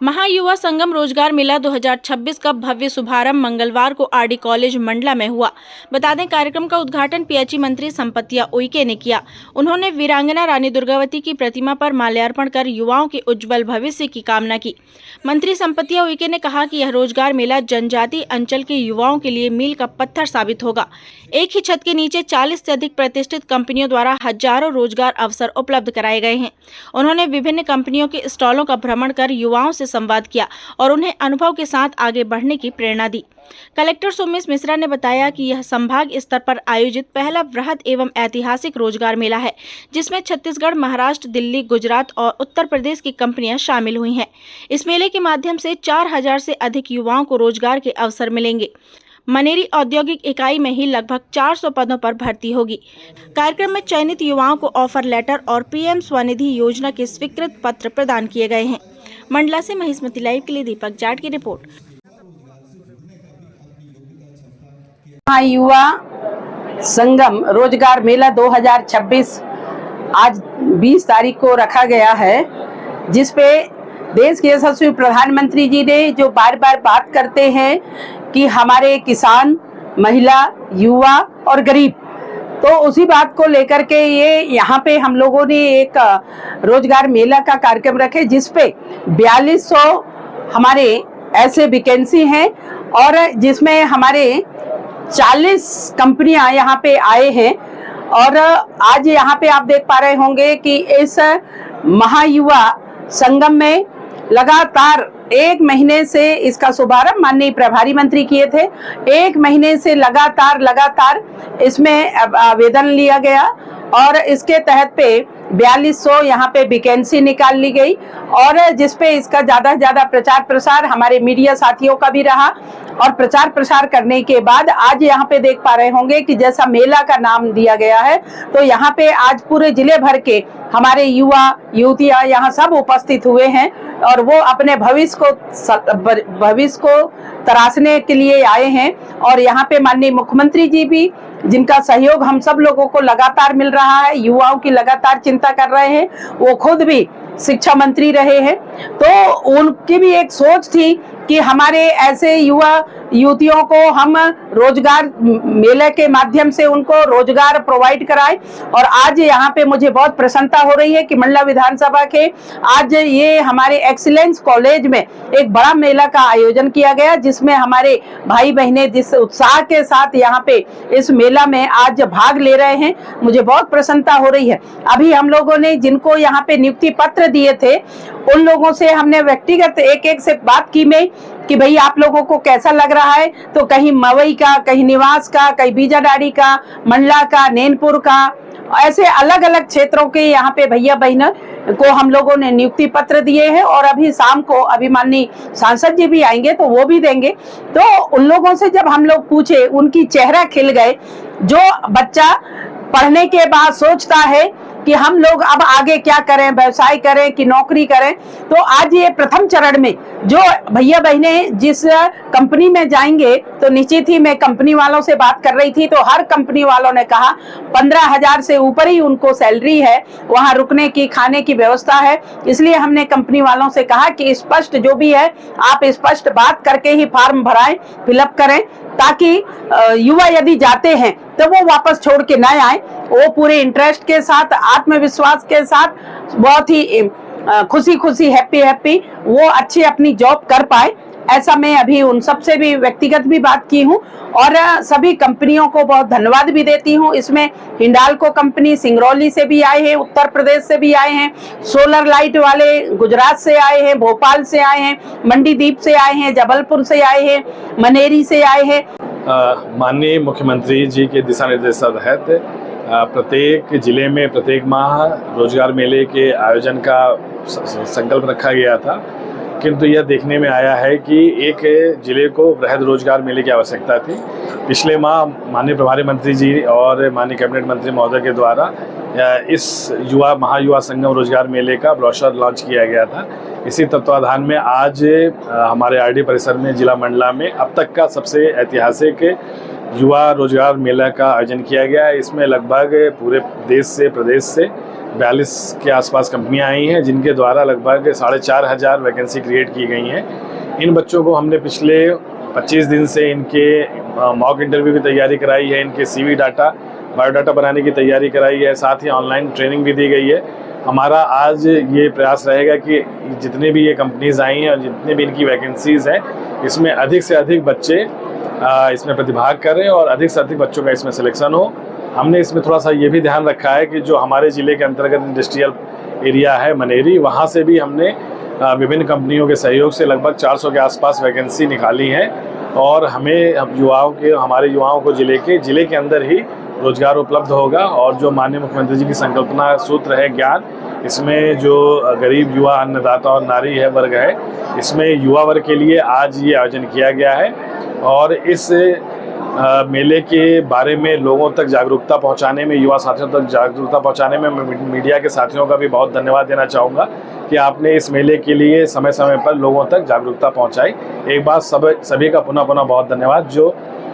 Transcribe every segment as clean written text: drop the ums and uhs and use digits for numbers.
महायुवा संगम रोजगार मेला 2026 का भव्य शुभारंभ मंगलवार को आरडी कॉलेज मंडला में हुआ। बता दें, कार्यक्रम का उद्घाटन पीएचई मंत्री संपतिया उइके ने किया। उन्होंने वीरांगना रानी दुर्गावती की प्रतिमा पर माल्यार्पण कर युवाओं के उज्जवल भविष्य की कामना की। मंत्री संपतिया उइके ने कहा कि यह रोजगार मेला जनजातीय अंचल के युवाओं के लिए मील का पत्थर साबित होगा। एक ही छत के नीचे 40 से अधिक प्रतिष्ठित कंपनियों द्वारा हजारों रोजगार अवसर उपलब्ध कराए गए हैं। उन्होंने विभिन्न कंपनियों के स्टॉलों का भ्रमण कर युवाओं से संवाद किया और उन्हें अनुभव के साथ आगे बढ़ने की प्रेरणा दी। कलेक्टर सोमेश मिश्रा ने बताया कि यह संभाग स्तर पर आयोजित पहला वृहद एवं ऐतिहासिक रोजगार मेला है, जिसमें छत्तीसगढ़, महाराष्ट्र, दिल्ली, गुजरात और उत्तर प्रदेश की कंपनियां शामिल हुई हैं। इस मेले के माध्यम से 4000 से अधिक युवाओं को रोजगार के अवसर मिलेंगे। मनेरी औद्योगिक इकाई में ही लगभग 400 पदों पर भर्ती होगी। कार्यक्रम में चयनित युवाओं को ऑफर लेटर और पीएम स्वनिधि योजना के स्वीकृत पत्र प्रदान किए गए हैं। मंडला से महिष्मती लाइव के लिए दीपक जाट की रिपोर्ट। युवा संगम रोजगार मेला 2026 आज 20 तारीख को रखा गया है, जिसपे देश के यशस्वी प्रधानमंत्री जी ने जो बार बार बात करते हैं कि हमारे किसान, महिला, युवा और गरीब, तो उसी बात को लेकर के ये यहाँ पे हम लोगों ने एक रोजगार मेला का कार्यक्रम रखे, जिसपे 4200 हमारे ऐसे वैकेंसी हैं और जिसमें हमारे 40 कंपनियां यहाँ पे आए हैं। और आज यहाँ पे आप देख पा रहे होंगे कि इस महायुवा संगम में लगातार 1 महीने से इसका शुभारंभ माननीय प्रभारी मंत्री किए थे। 1 महीने से लगातार इसमें आवेदन लिया गया और इसके तहत पे 4200 यहाँ पे वैकेंसी निकाल ली गई और जिसपे इसका ज्यादा से ज्यादा प्रचार प्रसार हमारे मीडिया साथियों का भी रहा। और प्रचार प्रसार करने के बाद आज यहाँ पे देख पा रहे होंगे कि जैसा मेला का नाम दिया गया है, तो यहाँ पे आज पूरे जिले भर के हमारे युवा युवतियां यहाँ सब उपस्थित हुए हैं और वो अपने भविष्य को तराशने के लिए आए हैं। और यहाँ पे माननीय मुख्यमंत्री जी भी, जिनका सहयोग हम सब लोगों को लगातार मिल रहा है, युवाओं की लगातार चिंता कर रहे हैं, वो खुद भी शिक्षा मंत्री रहे हैं, तो उनकी भी एक सोच थी कि हमारे ऐसे युवा युवतियों को हम रोजगार मेले के माध्यम से उनको रोजगार प्रोवाइड कराएं। और आज यहाँ पे मुझे बहुत प्रसन्नता हो रही है कि मंडला विधानसभा के आज ये हमारे एक्सीलेंस कॉलेज में एक बड़ा मेला का आयोजन किया गया, जिसमें हमारे भाई बहनें जिस उत्साह के साथ यहाँ पे इस मेला में आज भाग ले रहे हैं, मुझे बहुत प्रसन्नता हो रही है। अभी हम लोगों ने जिनको यहाँ पे नियुक्ति पत्र दिए थे, उन लोगों से हमने व्यक्तिगत एक से बात की में कि भाई आप लोगों को कैसा लग रहा है, तो कहीं मवई का, कहीं निवास का, कहीं बीजाडाड़ी का, मंडला का, नैनपुर का, ऐसे अलग अलग क्षेत्रों के यहाँ पे भैया बहन को हम लोगों ने नियुक्ति पत्र दिए हैं। और अभी शाम को अभी माननीय सांसद जी भी आएंगे तो वो भी देंगे। तो उन लोगों से जब हम लोग पूछे, उनकी चेहरा खिल गए। जो बच्चा पढ़ने के बाद सोचता है कि हम लोग अब आगे क्या करें, व्यवसाय करें कि नौकरी करें, तो आज ये प्रथम चरण में जो भैया बहनें जिस कंपनी में जाएंगे, तो निश्चित ही मैं कंपनी वालों से बात कर रही थी, तो हर कंपनी वालों ने कहा 15,000 से ऊपर ही उनको सैलरी है, वहां रुकने की, खाने की व्यवस्था है। इसलिए हमने कंपनी वालों से कहा कि स्पष्ट जो भी है आप स्पष्ट बात करके ही फॉर्म भराएं, फिलअप करें, ताकि युवा यदि जाते हैं तो वो वापस छोड़ के ना आए, वो पूरे इंटरेस्ट के साथ, आत्मविश्वास के साथ, बहुत ही खुशी हैप्पी वो अच्छी अपनी जॉब कर पाए। ऐसा मैं अभी उन सबसे भी व्यक्तिगत भी बात की हूँ और सभी कंपनियों को बहुत धन्यवाद भी देती हूँ। इसमें हिंडाल्को कंपनी सिंगरौली से भी आए हैं, उत्तर प्रदेश से भी आए हैं, सोलर लाइट वाले गुजरात से आए हैं, भोपाल से आए हैं, मंडीदीप से आए हैं, जबलपुर से आए हैं, मनेरी से आए हैं। माननीय मुख्यमंत्री जी के दिशा निर्देश के तहत प्रत्येक जिले में प्रत्येक माह रोजगार मेले के आयोजन का संकल्प रखा गया था, किंतु यह देखने में आया है कि एक जिले को वृहद रोजगार मेले की आवश्यकता थी। पिछले माह माननीय प्रभारी मंत्री जी और माननीय कैबिनेट मंत्री महोदय के द्वारा इस महायुवा संगम रोजगार मेले का ब्रोशर लॉन्च किया गया था। इसी तत्वाधान में आज हमारे आरडी परिसर में जिला मंडला में अब तक का सबसे ऐतिहासिक युवा रोजगार मेला का आयोजन किया गया है। इसमें लगभग पूरे देश से, प्रदेश से 42 के आसपास कंपनियां आई हैं, जिनके द्वारा लगभग 4,500 वैकेंसी क्रिएट की गई हैं। इन बच्चों को हमने पिछले 25 दिन से इनके मॉक इंटरव्यू की तैयारी कराई है, इनके CV डाटा, बायोडाटा बनाने की तैयारी कराई है, साथ ही ऑनलाइन ट्रेनिंग भी दी गई है। हमारा आज ये प्रयास रहेगा कि जितने भी ये कंपनीज़ आई हैं और जितने भी इनकी वैकेंसीज़ हैं, इसमें अधिक से अधिक बच्चे इसमें प्रतिभाग करें और अधिक से अधिक बच्चों का इसमें सिलेक्शन हो। हमने इसमें थोड़ा सा ये भी ध्यान रखा है कि जो हमारे ज़िले के अंतर्गत इंडस्ट्रियल एरिया है मनेरी, वहाँ से भी हमने विभिन्न कंपनियों के सहयोग से लगभग 400 के आसपास वैकेंसी निकाली है और हमारे युवाओं को ज़िले के अंदर ही रोजगार उपलब्ध होगा। और जो माननीय मुख्यमंत्री जी की संकल्पना सूत्र है ज्ञान, इसमें जो गरीब युवा अन्नदाता और नारी है वर्ग है, इसमें युवा वर्ग के लिए आज ये आयोजन किया गया है। और इस मेले के बारे में लोगों तक जागरूकता पहुंचाने में, युवा साथियों तक जागरूकता पहुंचाने में मैं मीडिया के साथियों का भी बहुत धन्यवाद देना चाहूँगा कि आपने इस मेले के लिए समय समय पर लोगों तक जागरूकता पहुंचाई। एक बार सभी का पुनः बहुत धन्यवाद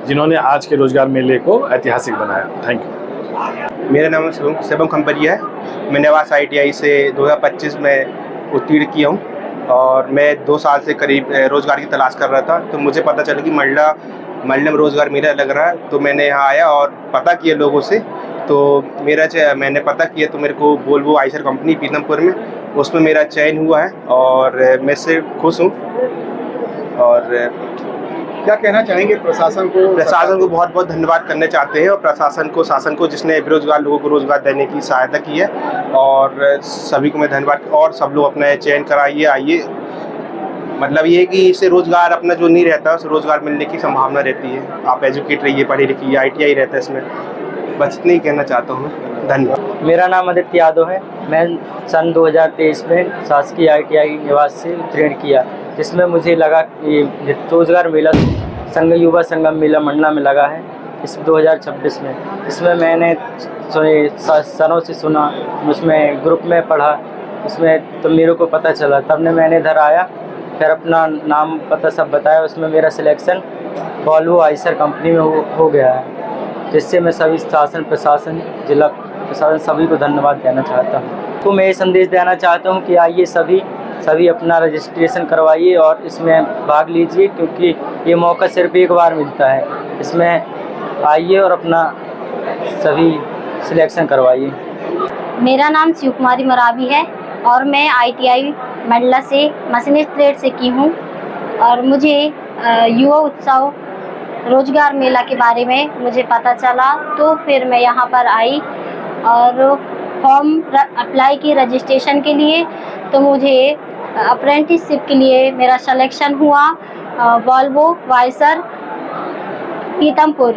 जिन्होंने आज के रोजगार मेले को ऐतिहासिक बनाया। Thank you. मेरा नाम शिवम खंपरिया है। मैं नेवास ITI से 2025 में उत्तीर्ण किया हूँ और मैं 2 साल से करीब रोज़गार की तलाश कर रहा था। तो मुझे पता चला कि मंडला में रोज़गार मेला लग रहा है, तो मैंने यहाँ आया और पता किया लोगों से। तो मैंने पता किया तो मेरे को वोल्वो आइसर कंपनी पीतमपुर में, उसमें मेरा चयन हुआ है और मैं इससे खुश हूँ। और क्या कहना चाहेंगे प्रशासन को बहुत बहुत धन्यवाद करना चाहते हैं और शासन को जिसने बेरोजगार लोगों को रोजगार देने की सहायता की है। और सभी को मैं धन्यवाद, और सब लोग अपना चयन कराइए, आइए। मतलब ये है कि इससे रोजगार अपना जो नहीं रहता है, उसे रोजगार मिलने की संभावना रहती है। आप एजुकेट रहिए, पढ़े लिखिए, ITI रहता है इसमें। बस इतना ही कहना चाहता हूँ। धन्यवाद। मेरा नाम आदित्य यादव है। मैं सन 2023 में शासकीय ITI निवास से उत्तीर्ण किया, जिसमें मुझे लगा कि रोजगार मेला युवा संगम मेला मंडला में लगा है इस 2026 में। इसमें मैंने सरों से सुना, उसमें ग्रुप में पढ़ा, उसमें तो मेरे को पता चला, तब ने मैंने इधर आया, फिर अपना नाम पता सब बताया। उसमें मेरा सिलेक्शन वोल्वो आइसर कंपनी में हो गया है, जिससे मैं सभी शासन प्रशासन जिला प्रशासन सभी को धन्यवाद देना चाहता हूँ। तो मैं ये संदेश देना चाहता हूँ कि आइए सभी अपना रजिस्ट्रेशन करवाइए और इसमें भाग लीजिए, क्योंकि ये मौका सिर्फ एक बार मिलता है। इसमें आइए और अपना सभी सिलेक्शन करवाइए। मेरा नाम शिव कुमारी मरावी है और मैं ITI मंडला से मशीनिस्ट ट्रेड से की हूँ। और मुझे युवा उत्सव रोजगार मेला के बारे में मुझे पता चला, तो फिर मैं यहाँ पर आई और फॉर्म अप्लाई की रजिस्ट्रेशन के लिए। तो मुझे अप्रेंटिसशिप के लिए मेरा सिलेक्शन हुआ वोल्वो आइसर पीतमपुर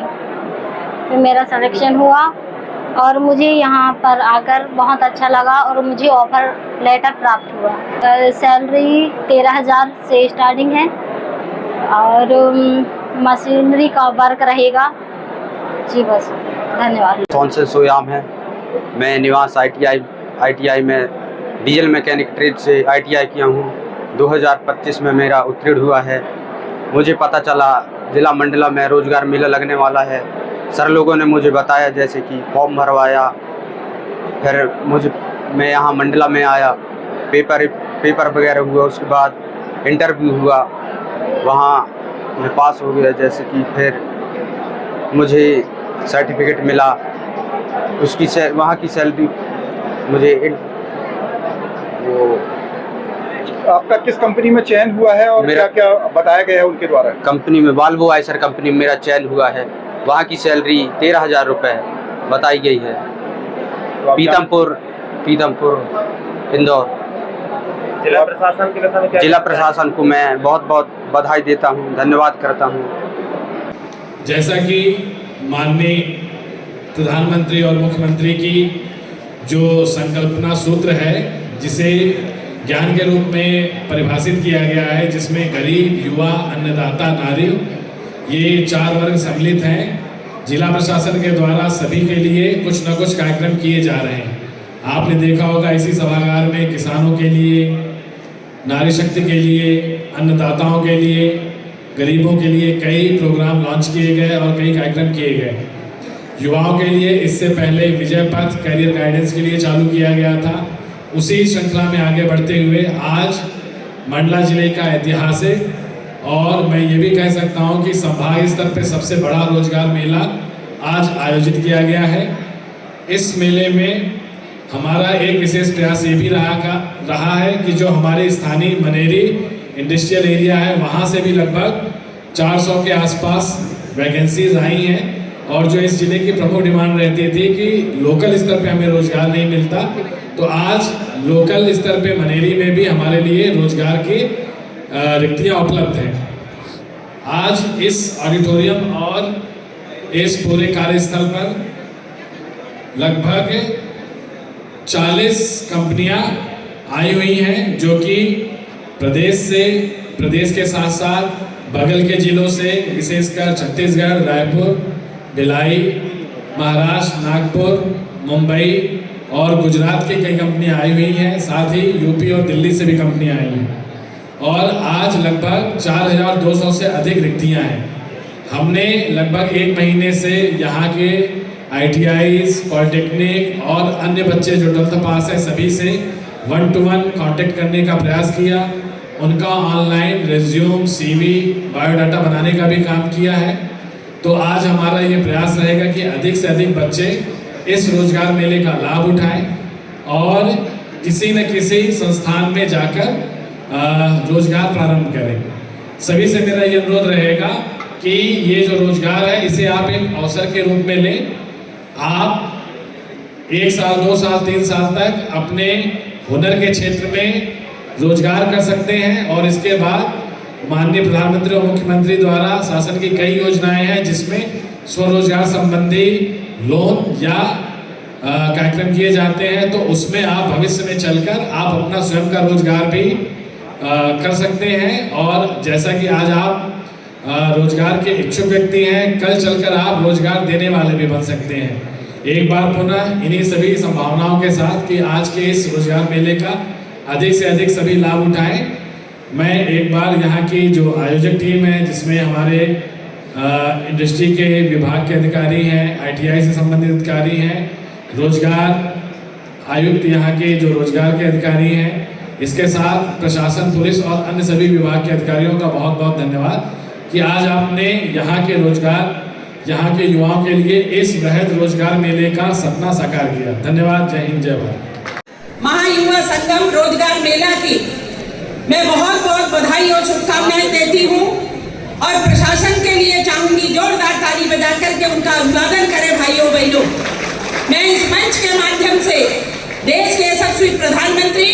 में मेरा सिलेक्शन हुआ और मुझे यहाँ पर आकर बहुत अच्छा लगा और मुझे ऑफर लेटर प्राप्त हुआ। सैलरी 13,000 से स्टार्टिंग है और मशीनरी का वर्क रहेगा जी। बस धन्यवाद। कौन से सोयाम है। मैं निवास ITI में डीजल मैकेनिक ट्रेड से ITI किया हूँ। 2025 में मेरा उत्तीर्ण हुआ है। मुझे पता चला जिला मंडला में रोजगार मेला लगने वाला है। सर लोगों ने मुझे बताया, जैसे कि फॉर्म भरवाया, फिर मैं यहाँ मंडला में आया, पेपर वगैरह हुआ, उसके बाद इंटरव्यू हुआ, वहाँ मैं पास हो गया। जैसे कि फिर मुझे सर्टिफिकेट मिला, वहाँ की सैलरी मुझे आपका किस कंपनी में चयन हुआ है और क्या क्या बताया गया है उनके द्वारा? कंपनी में वोल्वो आइसर कंपनी में मेरा चयन हुआ है। वहाँ की सैलरी 13,000 रुपये बताई गई है। तो पीतमपुर इंदौर। जिला प्रशासन को मैं बहुत बहुत बधाई देता हूँ, धन्यवाद करता हूँ। जैसा कि माननीय प्रधानमंत्री और मुख्यमंत्री की जो संकल्पना सूत्र है, जिसे ज्ञान के रूप में परिभाषित किया गया है, जिसमें गरीब, युवा, अन्नदाता, नारी, ये 4 वर्ग सम्मिलित हैं। जिला प्रशासन के द्वारा सभी के लिए कुछ न कुछ कार्यक्रम किए जा रहे हैं। आपने देखा होगा इसी सभागार में किसानों के लिए, नारी शक्ति के लिए, अन्नदाताओं के लिए, गरीबों के लिए कई प्रोग्राम लॉन्च किए गए और कई कार्यक्रम किए गए। युवाओं के लिए इससे पहले विजय पथ करियर गाइडेंस के लिए चालू किया गया था। उसी श्रृंखला में आगे बढ़ते हुए आज मंडला जिले का ऐतिहासिक और मैं ये भी कह सकता हूँ कि संभागीय स्तर पर सबसे बड़ा रोजगार मेला आज आयोजित किया गया है। इस मेले में हमारा एक विशेष प्रयास ये भी रहा है कि जो हमारे स्थानीय मनेरी इंडस्ट्रियल एरिया है वहाँ से भी लगभग 400 के आसपास वैकेंसीज आई हैं। और जो इस जिले की प्रमुख डिमांड रहती थी कि लोकल स्तर पे हमें रोजगार नहीं मिलता, तो आज लोकल स्तर पे मनेरी में भी हमारे लिए रोजगार की रिक्तियाँ उपलब्ध हैं। आज इस ऑडिटोरियम और इस पूरे कार्यस्थल पर लगभग 40 कंपनियां आई हुई हैं, जो कि प्रदेश के साथ साथ बगल के जिलों से, विशेषकर छत्तीसगढ़, रायपुर, भिलाई, महाराष्ट्र, नागपुर, मुंबई और गुजरात की कई कंपनियां आई हुई हैं। साथ ही यूपी और दिल्ली से भी कंपनियां आई हैं और आज लगभग 4200 से अधिक रिक्तियां हैं। हमने लगभग 1 महीने से यहाँ के ITIs, पॉलिटेक्निक और अन्य बच्चे जो 12th पास है सभी से 1-to-1 कांटेक्ट करने का प्रयास किया। उनका ऑनलाइन रिज्यूम, CV, बायोडाटा बनाने का भी काम किया है। तो आज हमारा ये प्रयास रहेगा कि अधिक से अधिक बच्चे इस रोजगार मेले का लाभ उठाएं और किसी न किसी संस्थान में जाकर रोजगार प्रारंभ करें। सभी से मेरा ये अनुरोध रहेगा कि ये जो रोजगार है इसे आप एक अवसर के रूप में लें। आप 1 साल, 2 साल, 3 साल तक अपने हुनर के क्षेत्र में रोजगार कर सकते हैं और इसके बाद माननीय प्रधानमंत्री और मुख्यमंत्री द्वारा शासन की कई योजनाएं हैं जिसमें स्वरोजगार संबंधी लोन या कार्यक्रम किए जाते हैं। तो उसमें आप भविष्य में चलकर आप अपना स्वयं का रोजगार भी कर सकते हैं और जैसा कि आज आप रोजगार के इच्छुक व्यक्ति हैं, कल चलकर आप रोजगार देने वाले भी बन सकते हैं। एक बार पुनः इन्हीं सभी संभावनाओं के साथ कि आज के इस रोजगार मेले का अधिक से अधिक सभी लाभ उठाएं। मैं एक बार यहाँ की जो आयोजक टीम है जिसमें हमारे इंडस्ट्री के विभाग के अधिकारी हैं, ITI से संबंधित अधिकारी हैं, रोजगार आयुक्त यहाँ के जो रोजगार के अधिकारी हैं, इसके साथ प्रशासन, पुलिस और अन्य सभी विभाग के अधिकारियों का बहुत बहुत धन्यवाद कि आज आपने यहाँ के युवाओं के लिए इस वृहद रोजगार मेले का सपना साकार किया। धन्यवाद। जय हिंद, जय भारत। महायुवा संगम रोजगार मेला की मैं बहुत बहुत बधाई और शुभकामनाएं देती हूँ और प्रशासन के लिए चाहूंगी जोरदार ताली बजा करके उनका अभिवादन करें। भाइयों बहनों, मैं इस मंच के माध्यम से देश के यशस्वी प्रधानमंत्री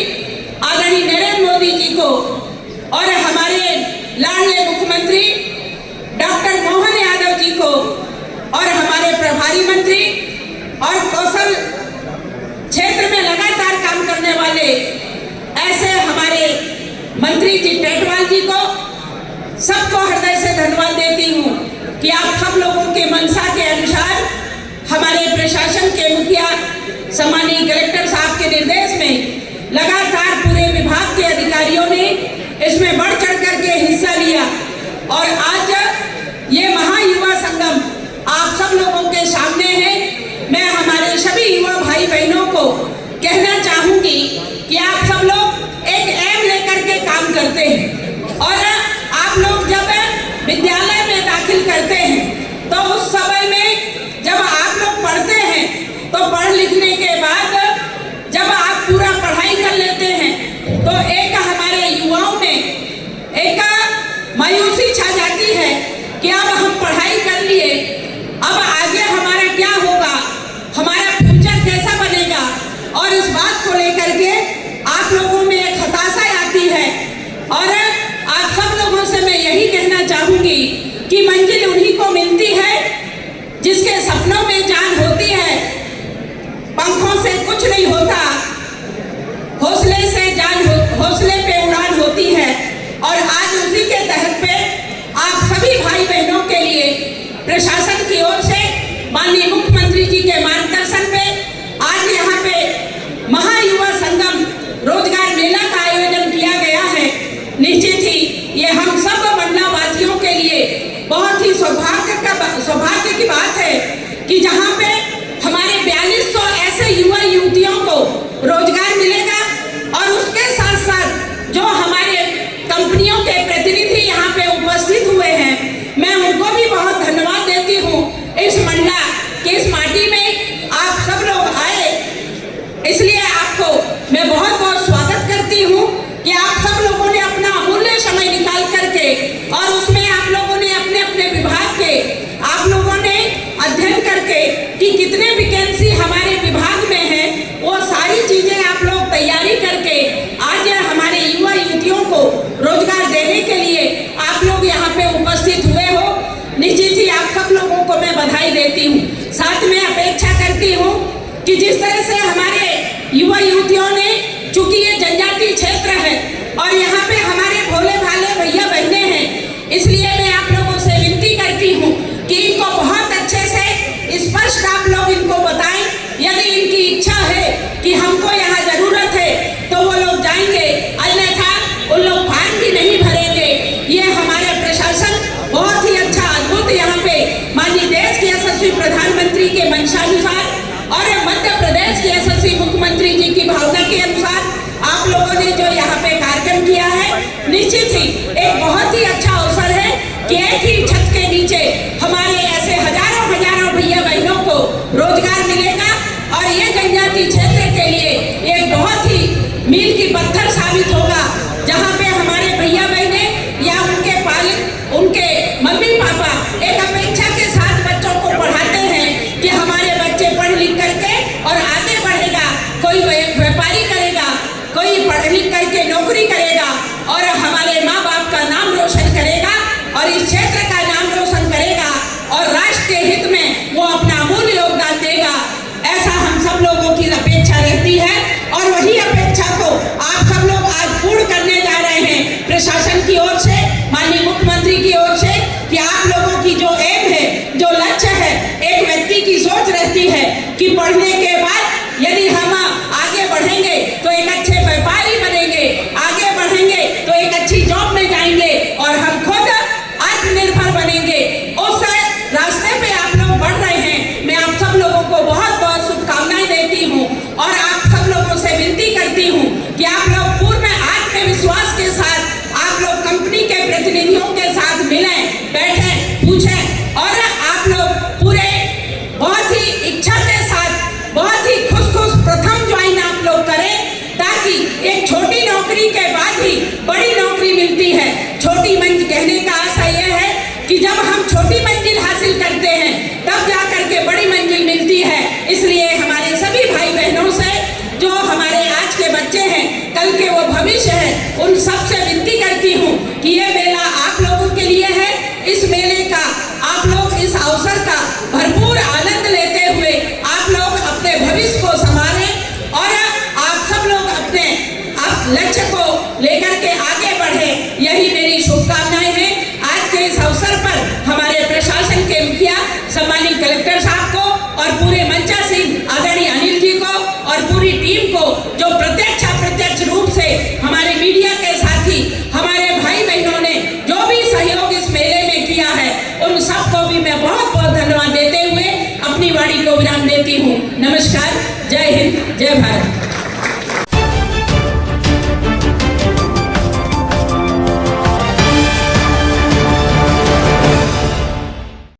आदरणीय नरेंद्र मोदी जी को और हमारे लाडले मुख्यमंत्री डॉक्टर मोहन यादव जी को और हमारे प्रभारी मंत्री और कौशल क्षेत्र में लगातार काम करने वाले ऐसे हमारे मंत्री जी टेटवाल जी को सबको हृदय से धन्यवाद देती हूँ कि आप सब लोगों के मंशा के अनुसार हमारे प्रशासन के मुखिया सम्मानीय कलेक्टर साहब के निर्देश में लगातार पूरे विभाग के अधिकारियों ने इसमें बढ़ चढ़ करके हिस्सा लिया और आज ये महायुवा संगम आप सब लोगों के सामने है। मैं हमारे सभी युवा भाई बहनों को कहना चाहूंगी कि आप सब लोग एक एम लेकर के काम करते हैं और आप लोग जब विद्यालय में दाखिल करते हैं तो उस समय में जब आप लोग पढ़ते हैं तो पढ़ लिखने के बाद जब आप पूरा पढ़ाई कर लेते हैं तो एक हमारे युवाओं में एक मायूसी छा जाती है कि अब हम पढ़ाई कर लिए, अब आगे हमारा क्या होगा, हमारा फ्यूचर कैसा बनेगा और इस बात को लेकर के आप लोगों में एक हताशा आती है। और आप सब लोगों से मैं यही कहना चाहूंगी कि मंजिल उन्हीं को मिलती है जिसके सपनों में जान होती है। पंखों से कुछ नहीं होता, हौसले से हौसले पे उड़ान होती है। और आज उसी के तहत पे आप सभी भाई बहनों के लिए प्रशासन की ओर से माननीय मुख्यमंत्री जी के मार्गदर्शन पे आज यहाँ पे महायुवा संगम रोजगार मेला का आयोजन किया गया है। निश्चित ही ये हम सब मंडला वासियों के लिए बहुत ही सौभाग्य की बात है कि जहाँ पे हमारे 4200 ऐसे युवा युवतियों को रोजगार मिलेगा और उसके साथ साथ जो हमारे कंपनियों के प्रतिनिधि यहाँ पे उपस्थित हुए हैं, मैं उनको भी बहुत धन्यवाद देती हूँ। इस मंडला के इस माटी में आप सब लोग आए, इसलिए आपको मैं बहुत बहुत स्वागत करती हूँ कि आप सब लोगों ने अपना अमूल्य समय निकाल करके और उसमें आप लोगों ने अपने अपने विभाग के आप लोगों ने अध्ययन करके कि कितने वैकेंसी हमारे विभाग में है, वो सारी चीजें आप लोग तैयारी करके आज हमारे युवा युवतियों को रोजगार देने के लिए आप लोग यहाँ पे उपस्थित हुए हो। निश्चित ही आप सब लोगों को मैं बधाई देती हूँ। साथ में अपेक्षा करती हूँ कि जिस तरह से हमारे युवा युवतियों ने, चूंकि ये जनजातीय क्षेत्र है और यहाँ पे हमारे भोले भाले भैया बहने हैं, इसलिए मैं आप लोगों से विनती करती हूँ कि इनको बहुत अच्छे से स्पष्ट आप लोग इनको बताएं। यदि इनकी इच्छा है कि हमको यहाँ जरूरत है तो वो लोग जाएंगे, अन्यथा उन लोग फॉर्म भी नहीं भरेंगे। ये हमारे प्रशासन बहुत ही अच्छा अद्भुत यहाँ पे माननीय देश के यशस्वी प्रधानमंत्री के मंशानुसार और मध्य प्रदेश के यशस्वी मुख्यमंत्री जी की भावना के अनुसार आप लोगों ने जो यहाँ पे कार्यक्रम किया है, निश्चित ही एक बहुत ही अच्छा अवसर है कि एक ही छत के नीचे हमारे ऐसे हजारों हजारों भैया बहनों को रोजगार मिलेगा और ये जनजातीय क्षेत्र के लिए एक बहुत ही मील की पत्थर साबित होगा, जहाँ पे हमारे भैया बहने या उनके पालक, उनके मम्मी पापा एक अपेक्षा के साथ बच्चों को पढ़ाते हैं कि हमारे बच्चे पढ़ लिख करके और आगे बढ़ेगा, कोई व्यापारी करेगा, कोई पढ़ लिख करके नौकरी करेगा और हमारे माँ बाप का नाम रोशन करेगा और इस क्षेत्र का नाम रोशन करेगा और राष्ट्र के हित में वो अपना अमूल्य योगदान देगा। ऐसा हम सब लोगों की अपेक्षा रहती है और वही अपेक्षा को आप सब लोग आज पूर्ण करने जा रहे हैं प्रशासन की ओर से, माननीय मुख्यमंत्री की ओर से, कि आप लोगों की जो एम है, जो लक्ष्य है, एक व्यक्ति की सोच रहती है कि पढ़ने के बाद यदि हम आगे बढ़ेंगे तो एक अच्छे व्यापारी बनेंगे, आगे बढ़ेंगे तो एक अच्छी जॉब में जाएंगे और हम खुद आत्मनिर्भर बनेंगे। उस रास्ते पे आप लोग बढ़ रहे हैं। मैं आप सब लोगों को बहुत बहुत शुभकामनाएं देती हूँ और आप सब लोगों से विनती करती हूँ कि आप लोग पूर्ण आत्मविश्वास के साथ आप लोग कंपनी के प्रतिनिधियों के साथ मिलें, बैठें, पूछें और आप लोग पूरे बहुत ही इच्छा के साथ, बहुत ही खुश प्रथम ज्वाइन आप लोग करें, ताकि एक छोटी नौकरी के बाद ही बड़ी नौकरी मिलती है। छोटी मंजिल कहने का आशा यह है कि जब हम छोटी मंजिल हासिल करते हैं तब जा करके बड़ी मंजिल मिलती है। इसलिए हमारे सभी भाई बहनों से, जो हमारे आज के बच्चे हैं, कल के वो भविष्य है, उन सब से विनती करती हूँ कि ये मेला आप लोगों के लिए है। इस मेले का आप लोग इस अवसर का भरपूर आनंद लेते हुए आप लोग अपने भविष्य को संभालें और आप सब लोग अपने लक्ष्य को लेकर के आगे बढ़े, यही मेरी शुभकामनाएं हैं। आज के इस अवसर पर हमारे प्रशासन के मुखिया सम्मानित कलेक्टर साहब को और पूरे मंचा सिंह आदरणीय अनिल जी को और पूरी टीम को, जो प्रत्यक्ष अप्रत्यक्ष रूप से हमारे मीडिया के साथी, हमारे भाई बहनों ने जो भी सहयोग इस मेले में किया है, उन सबको भी मैं बहुत बहुत धन्यवाद देते हुए अपनी वाणी को विराम देती हूँ। नमस्कार, जय हिंद, जय भारत।